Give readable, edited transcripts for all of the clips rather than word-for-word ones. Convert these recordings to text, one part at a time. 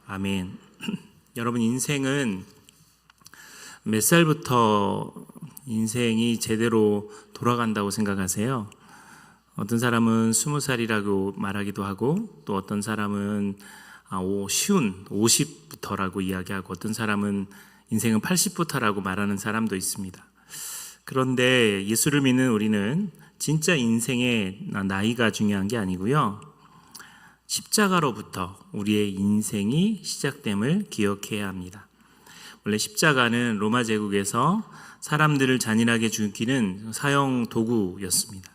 아멘. 여러분, 인생은 몇 살부터 인생이 제대로 돌아간다고 생각하세요? 어떤 사람은 20살이라고 말하기도 하고, 또 어떤 사람은 쉬운 50부터라고 이야기하고, 어떤 사람은 인생은 80부터라고 말하는 사람도 있습니다. 그런데 예수를 믿는 우리는 진짜 인생의 나이가 중요한 게 아니고요, 십자가로부터 우리의 인생이 시작됨을 기억해야 합니다. 원래 십자가는 로마 제국에서 사람들을 잔인하게 죽이는 사형 도구였습니다.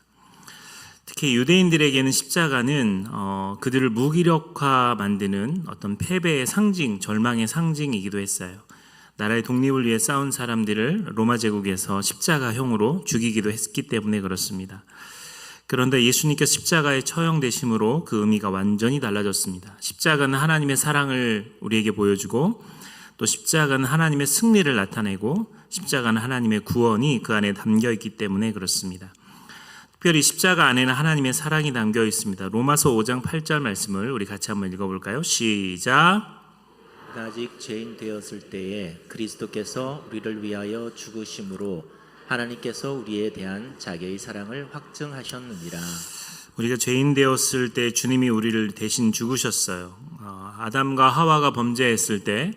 특히 유대인들에게는 십자가는 그들을 무기력화 만드는 어떤 패배의 상징, 절망의 상징이기도 했어요. 나라의 독립을 위해 싸운 사람들을 로마 제국에서 십자가형으로 죽이기도 했기 때문에 그렇습니다. 그런데 예수님께서 십자가에 처형되심으로 그 의미가 완전히 달라졌습니다. 십자가는 하나님의 사랑을 우리에게 보여주고, 또 십자가는 하나님의 승리를 나타내고, 십자가는 하나님의 구원이 그 안에 담겨 있기 때문에 그렇습니다. 특별히 십자가 안에는 하나님의 사랑이 담겨 있습니다. 로마서 5장 8절 말씀을 우리 같이 한번 읽어볼까요? 시작. 아직 죄인 되었을 때에 그리스도께서 우리를 위하여 죽으심으로 하나님께서 우리에 대한 자기의 사랑을 확증하셨느니라. 우리가 죄인 되었을 때 주님이 우리를 대신 죽으셨어요. 아담과 하와가 범죄했을 때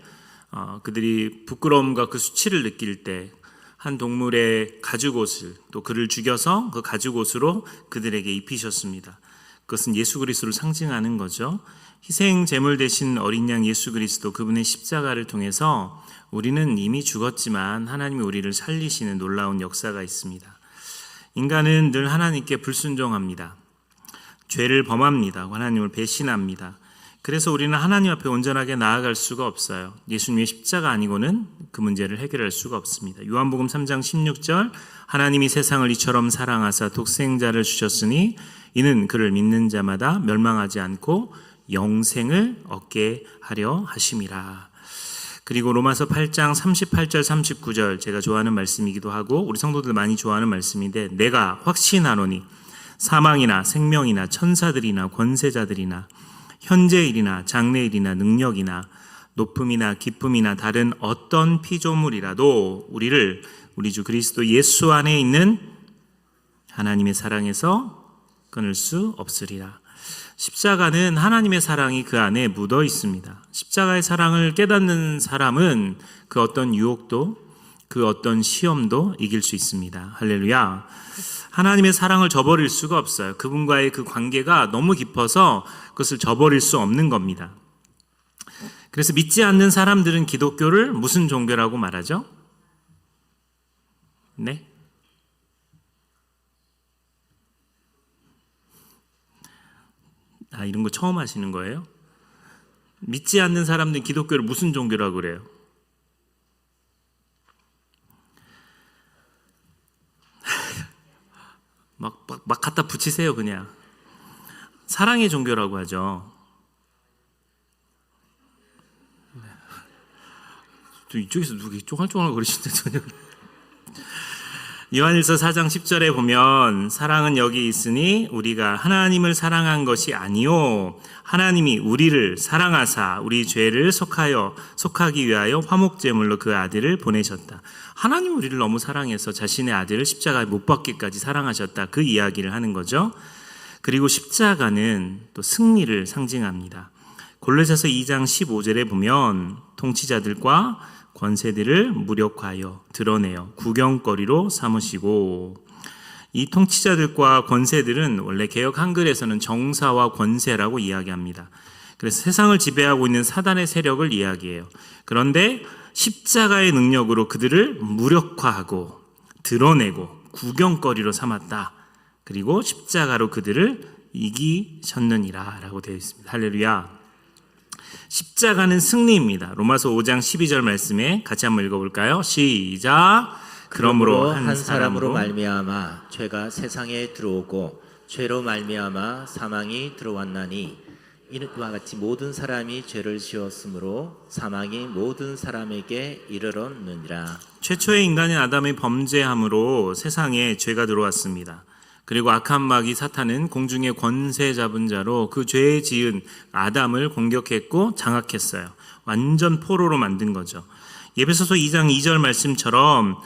그들이 부끄러움과 그 수치를 느낄 때 한 동물의 가죽옷을, 또 그를 죽여서 그 가죽옷으로 그들에게 입히셨습니다. 그것은 예수 그리스도를 상징하는 거죠. 희생 제물 대신 어린 양 예수 그리스도, 그분의 십자가를 통해서 우리는 이미 죽었지만 하나님이 우리를 살리시는 놀라운 역사가 있습니다. 인간은 늘 하나님께 불순종합니다. 죄를 범합니다. 하나님을 배신합니다. 그래서 우리는 하나님 앞에 온전하게 나아갈 수가 없어요. 예수님의 십자가 아니고는 그 문제를 해결할 수가 없습니다. 요한복음 3장 16절, 하나님이 세상을 이처럼 사랑하사 독생자를 주셨으니 이는 그를 믿는 자마다 멸망하지 않고 영생을 얻게 하려 하심이라. 그리고 로마서 8장 38절 39절, 제가 좋아하는 말씀이기도 하고 우리 성도들 많이 좋아하는 말씀인데, 내가 확신하노니 사망이나 생명이나 천사들이나 권세자들이나 현재일이나 장래일이나 능력이나 높음이나 기쁨이나 다른 어떤 피조물이라도 우리를 우리 주 그리스도 예수 안에 있는 하나님의 사랑에서 끊을 수 없으리라. 십자가는 하나님의 사랑이 그 안에 묻어 있습니다. 십자가의 사랑을 깨닫는 사람은 그 어떤 유혹도, 그 어떤 시험도 이길 수 있습니다. 할렐루야. 하나님의 사랑을 저버릴 수가 없어요. 그분과의 그 관계가 너무 깊어서 그것을 저버릴 수 없는 겁니다. 그래서 믿지 않는 사람들은 기독교를 무슨 종교라고 말하죠? 네? 이런 거 처음 하시는 거예요? 믿지 않는 사람들은 기독교를 무슨 종교라고 그래요? 막 갖다 붙이세요. 그냥 사랑의 종교라고 하죠. 또 이쪽에서 누구 쫑알쫑알 거리시는데 전혀. 요한일서 4장 10절에 보면, 사랑은 여기 있으니 우리가 하나님을 사랑한 것이 아니요 하나님이 우리를 사랑하사 우리 죄를 속하기 위하여 화목제물로 그 아들을 보내셨다. 하나님 우리를 너무 사랑해서 자신의 아들을 십자가에 못 박기까지 사랑하셨다. 그 이야기를 하는 거죠. 그리고 십자가는 또 승리를 상징합니다. 골로새서 2장 15절에 보면, 통치자들과 권세들을 무력화하여 드러내어 구경거리로 삼으시고, 이 통치자들과 권세들은 원래 개역 한글에서는 정사와 권세라고 이야기합니다. 그래서 세상을 지배하고 있는 사단의 세력을 이야기해요. 그런데 십자가의 능력으로 그들을 무력화하고 드러내고 구경거리로 삼았다. 그리고 십자가로 그들을 이기셨느니라 라고 되어 있습니다. 할렐루야. 십자가는 승리입니다. 로마서 5장 12절 말씀에 같이 한번 읽어볼까요? 시작. 그러므로 한 사람으로 말미암아 죄가 세상에 들어오고 죄로 말미암아 사망이 들어왔나니, 이와 같이 모든 사람이 죄를 지었으므로 사망이 모든 사람에게 이르렀느니라. 최초의 인간인 아담의 범죄함으로 세상에 죄가 들어왔습니다. 그리고 악한 마귀 사탄은 공중의 권세 잡은 자로 그 죄에 지은 아담을 공격했고 장악했어요. 완전 포로로 만든 거죠. 에베소서 2장 2절 말씀처럼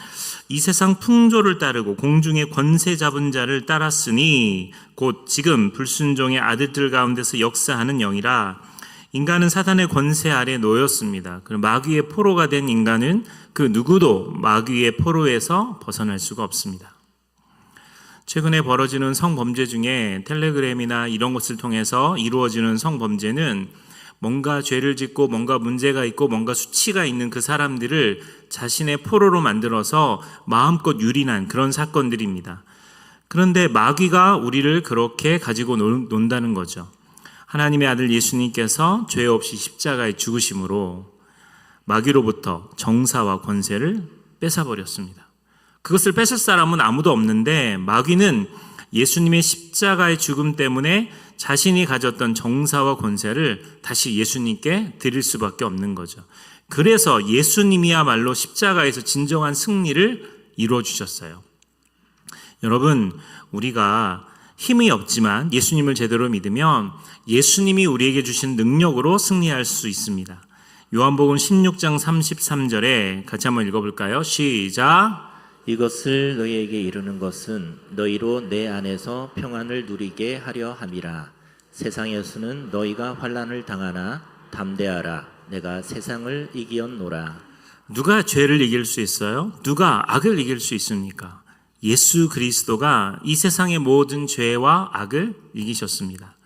이 세상 풍조를 따르고 공중의 권세 잡은 자를 따랐으니 곧 지금 불순종의 아들들 가운데서 역사하는 영이라. 인간은 사탄의 권세 아래 놓였습니다. 그럼 마귀의 포로가 된 인간은 그 누구도 마귀의 포로에서 벗어날 수가 없습니다. 최근에 벌어지는 성범죄 중에 텔레그램이나 이런 것을 통해서 이루어지는 성범죄는 뭔가 죄를 짓고 뭔가 문제가 있고 뭔가 수치가 있는 그 사람들을 자신의 포로로 만들어서 마음껏 유린한 그런 사건들입니다. 그런데 마귀가 우리를 그렇게 가지고 논다는 거죠. 하나님의 아들 예수님께서 죄 없이 십자가에 죽으심으로 마귀로부터 정사와 권세를 뺏어버렸습니다. 그것을 뺏을 사람은 아무도 없는데 마귀는 예수님의 십자가의 죽음 때문에 자신이 가졌던 정사와 권세를 다시 예수님께 드릴 수밖에 없는 거죠. 그래서 예수님이야말로 십자가에서 진정한 승리를 이루어 주셨어요. 여러분, 우리가 힘이 없지만 예수님을 제대로 믿으면 예수님이 우리에게 주신 능력으로 승리할 수 있습니다. 요한복음 16장 33절에 같이 한번 읽어볼까요? 시작. 이것을 너희에게 이르는 것은 너희로 내 안에서 평안을 누리게 하려 함이라. 세상에서는 너희가 환난을 당하나 담대하라. 내가 세상을 이기었노라. 누가 죄를 이길 수 있어요? 누가 악을 이길 수 있습니까? 예수 그리스도가 이 세상의 모든 죄와 악을 이기셨습니다.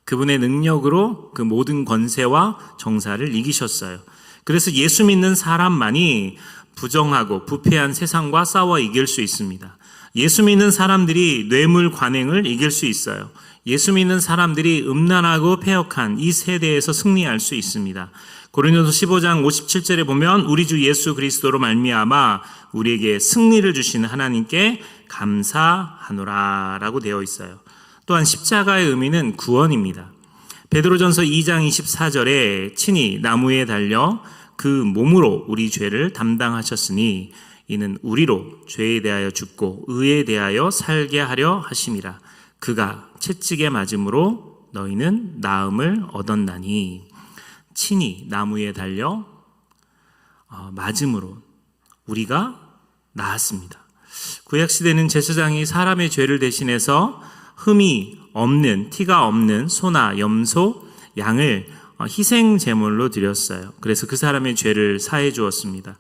그분의 능력으로 그 모든 권세와 정사를 이기셨어요. 그래서 예수 믿는 사람만이 부정하고 부패한 세상과 싸워 이길 수 있습니다. 예수 믿는 사람들이 뇌물 관행을 이길 수 있어요. 예수 믿는 사람들이 음란하고 패역한 이 세대에서 승리할 수 있습니다. 고린도서 15장 57절에 보면 우리 주 예수 그리스도로 말미암아 우리에게 승리를 주시는 하나님께 감사하노라 라고 되어 있어요. 또한 십자가의 의미는 구원입니다. 베드로전서 2장 24절에 친히 나무에 달려 그 몸으로 우리 죄를 담당하셨으니 이는 우리로 죄에 대하여 죽고 의에 대하여 살게 하려 하심이라. 그가 채찍에 맞음으로 너희는 나음을 얻었나니. 친히 나무에 달려 맞음으로 우리가 나았습니다. 구약시대는 제사장이 사람의 죄를 대신해서 흠이 없는, 티가 없는 소나 염소, 양을 희생 제물로 드렸어요. 그래서 그 사람의 죄를 사해 주었습니다.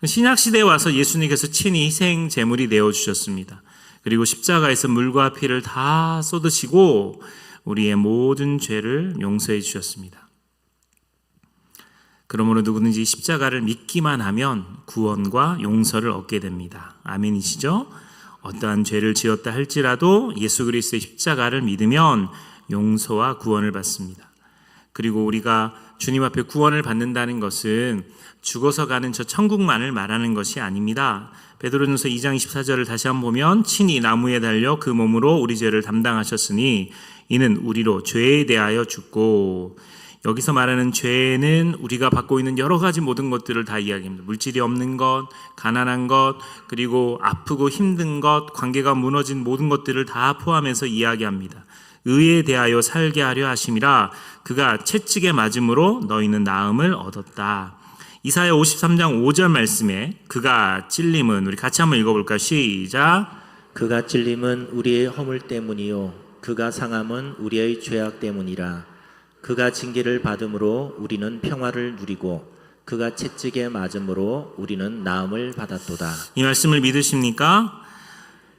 신약시대에 와서 예수님께서 친히 희생 제물이 되어 주셨습니다. 그리고 십자가에서 물과 피를 다 쏟으시고 우리의 모든 죄를 용서해 주셨습니다. 그러므로 누구든지 십자가를 믿기만 하면 구원과 용서를 얻게 됩니다. 아멘이시죠? 어떠한 죄를 지었다 할지라도 예수 그리스도의 십자가를 믿으면 용서와 구원을 받습니다. 그리고 우리가 주님 앞에 구원을 받는다는 것은 죽어서 가는 저 천국만을 말하는 것이 아닙니다. 베드로전서 2장 24절을 다시 한번 보면 친히 나무에 달려 그 몸으로 우리 죄를 담당하셨으니 이는 우리로 죄에 대하여 죽고. 여기서 말하는 죄는 우리가 받고 있는 여러 가지 모든 것들을 다 이야기합니다. 물질이 없는 것, 가난한 것, 그리고 아프고 힘든 것, 관계가 무너진 모든 것들을 다 포함해서 이야기합니다. 의에 대하여 살게 하려 하심이라. 그가 채찍에 맞음으로 너희는 나음을 얻었다. 이사야 53장 5절 말씀에 그가 찔림은, 우리 같이 한번 읽어볼까요? 시작. 그가 찔림은 우리의 허물 때문이요 그가 상함은 우리의 죄악 때문이라. 그가 징계를 받음으로 우리는 평화를 누리고 그가 채찍에 맞음으로 우리는 나음을 받았도다. 이 말씀을 믿으십니까?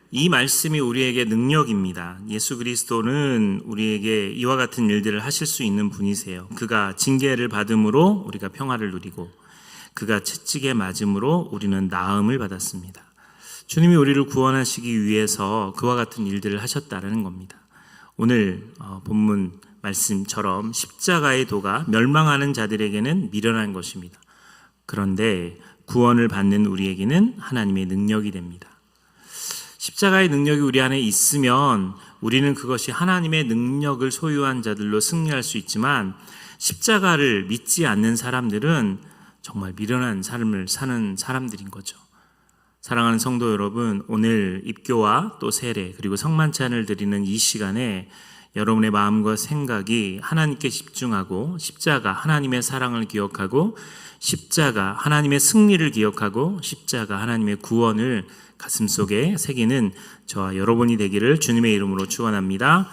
이 말씀이 우리에게 능력입니다. 예수 그리스도는 우리에게 이와 같은 일들을 하실 수 있는 분이세요. 그가 징계를 받음으로 우리가 평화를 누리고 그가 채찍에 맞음으로 우리는 나음을 받았습니다. 주님이 우리를 구원하시기 위해서 그와 같은 일들을 하셨다는 겁니다. 오늘 본문 말씀처럼 십자가의 도가 멸망하는 자들에게는 미련한 것입니다. 그런데 구원을 받는 우리에게는 하나님의 능력이 됩니다. 십자가의 능력이 우리 안에 있으면 우리는 그것이 하나님의 능력을 소유한 자들로 승리할 수 있지만 십자가를 믿지 않는 사람들은 정말 미련한 삶을 사는 사람들인 거죠. 사랑하는 성도 여러분, 오늘 입교와 또 세례 그리고 성만찬을 드리는 이 시간에 여러분의 마음과 생각이 하나님께 집중하고 십자가 하나님의 사랑을 기억하고 십자가 하나님의 승리를 기억하고 십자가 하나님의 구원을 가슴속에 새기는 저와 여러분이 되기를 주님의 이름으로 축원합니다.